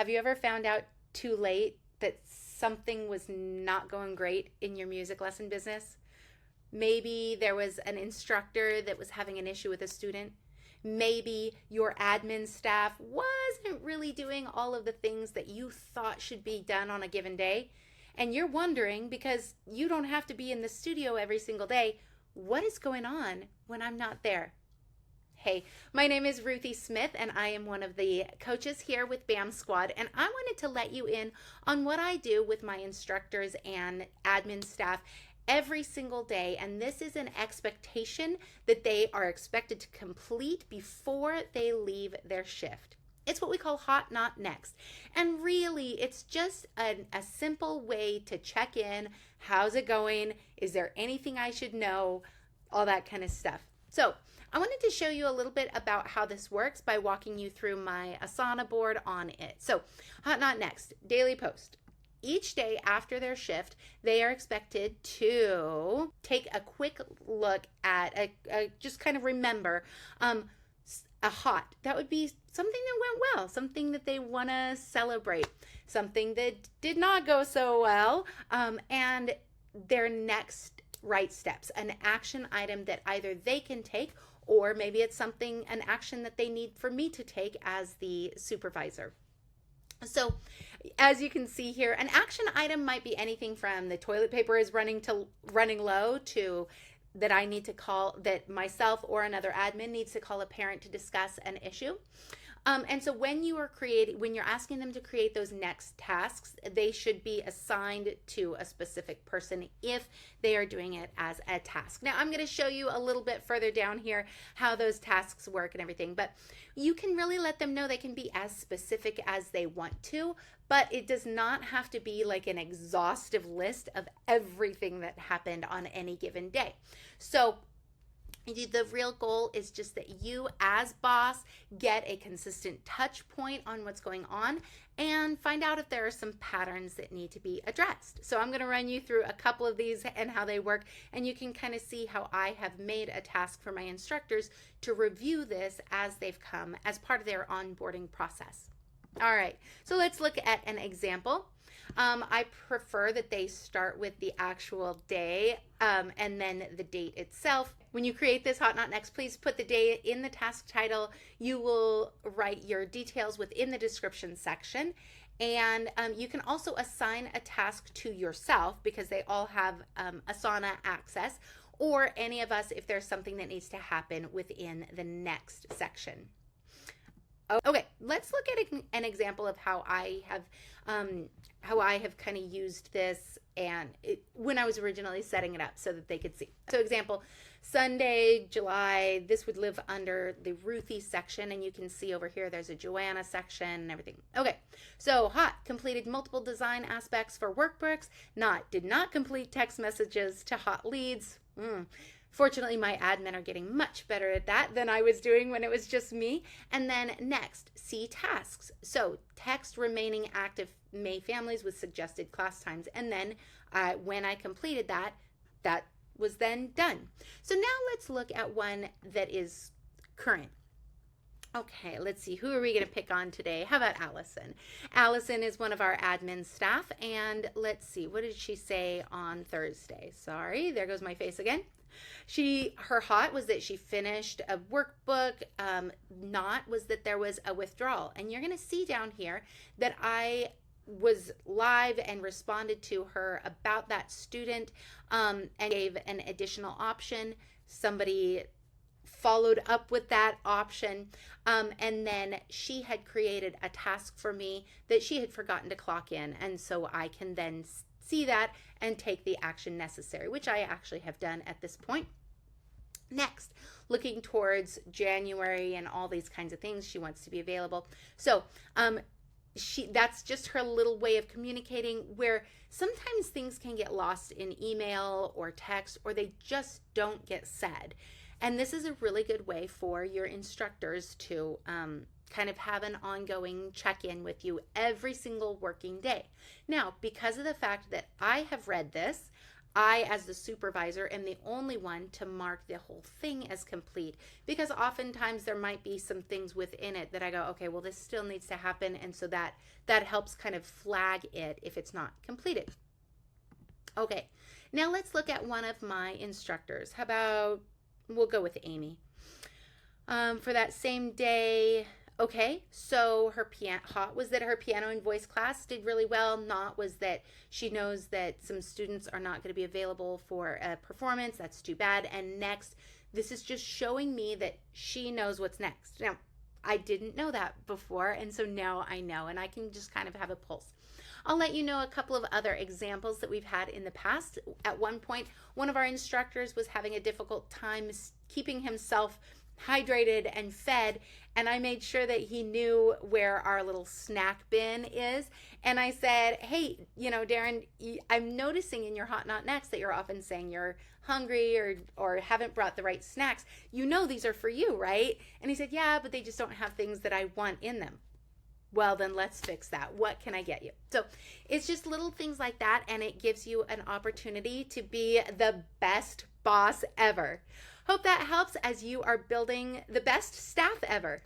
Have you ever found out too late that something was not going great in your music lesson business? Maybe there was an instructor that was having an issue with a student. Maybe your admin staff wasn't really doing all of the things that you thought should be done on a given day. And you're wondering, because you don't have to be in the studio every single day, what is going on when I'm not there? Hey, my name is Ruthie Smith, and I am one of the coaches here with BAM Squad, and I wanted to let you in on what I do with my instructors and admin staff every single day. And this is an expectation that they are expected to complete before they leave their shift. It's what we call Hot Not Next. And really, it's just a simple way to check in. How's it going? Is there anything I should know? All that kind of stuff. So I wanted to show you a little bit about how this works by walking you through my Asana board on it. So Hot Not Next, daily post. Each day after their shift, they are expected to take a quick look at, just kind of remember a hot. That would be something that went well, something that they want to celebrate, something that did not go so well, and their next right steps, an action item that either they can take, or maybe it's an action that they need for me to take as the supervisor. So as you can see here, an action item might be anything from the toilet paper is running low to that I need to call, that myself or another admin needs to call a parent to discuss an issue. And so when you're asking them to create those next tasks, they should be assigned to a specific person if they are doing it as a task. Now, I'm going to show you a little bit further down here how those tasks work and everything, but you can really let them know they can be as specific as they want to, but it does not have to be like an exhaustive list of everything that happened on any given day. So the real goal is just that you as boss get a consistent touch point on what's going on and find out if there are some patterns that need to be addressed. So I'm going to run you through a couple of these and how they work, and you can kind of see how I have made a task for my instructors to review this as they've come as part of their onboarding process. All right, so let's look at an example. I prefer that they start with the actual day and then the date itself. When you create this Hot Not Next, please put the day in the task title. You will write your details within the description section. And you can also assign a task to yourself because they all have Asana access, or any of us if there's something that needs to happen within the next section. Okay, let's look at an example of how I have kind of used this when I was originally setting it up so that they could see. So example, Sunday, July, this would live under the Ruthie section, and you can see over here there's a Joanna section and everything. Okay, so hot, completed multiple design aspects for workbooks, did not complete text messages to hot leads. Fortunately, my admin are getting much better at that than I was doing when it was just me. And then next, see tasks. So text remaining active May families with suggested class times. And then when I completed that, that was then done. So now let's look at one that is current. Okay, let's see. Who are we going to pick on today? How about Allison? Allison is one of our admin staff. And let's see. What did she say on Thursday? Sorry, there goes my face again. Her hot was that she finished a workbook. Not was that there was a withdrawal. And you're going to see down here that I was live and responded to her about that student and gave an additional option. Somebody followed up with that option, and then she had created a task for me that she had forgotten to clock in, and so I can then see that and take the action necessary, which I actually have done at this point. Next, looking towards January and all these kinds of things, she wants to be available. So that's just her little way of communicating, where sometimes things can get lost in email or text, or they just don't get said. And this is a really good way for your instructors to kind of have an ongoing check-in with you every single working day. Now, because of the fact that I have read this, I, as the supervisor, am the only one to mark the whole thing as complete, because oftentimes there might be some things within it that I go, okay, well, this still needs to happen. And so that helps kind of flag it if it's not completed. Okay, now let's look at one of my instructors. How about, we'll go with Amy. For that same day, okay, so her hot was that her piano and voice class did really well. Not was that she knows that some students are not going to be available for a performance. That's too bad. And next, this is just showing me that she knows what's next. Now, I didn't know that before, and so now I know, and I can just kind of have a pulse. I'll let you know a couple of other examples that we've had in the past. At one point, one of our instructors was having a difficult time keeping himself hydrated and fed, and I made sure that he knew where our little snack bin is. And I said, hey, Darren, I'm noticing in your Hot Not Next that you're often saying you're hungry or haven't brought the right snacks. These are for you, right? And he said, yeah, but they just don't have things that I want in them. Well, then let's fix that. What can I get you? So it's just little things like that, and it gives you an opportunity to be the best boss ever. Hope that helps as you are building the best staff ever.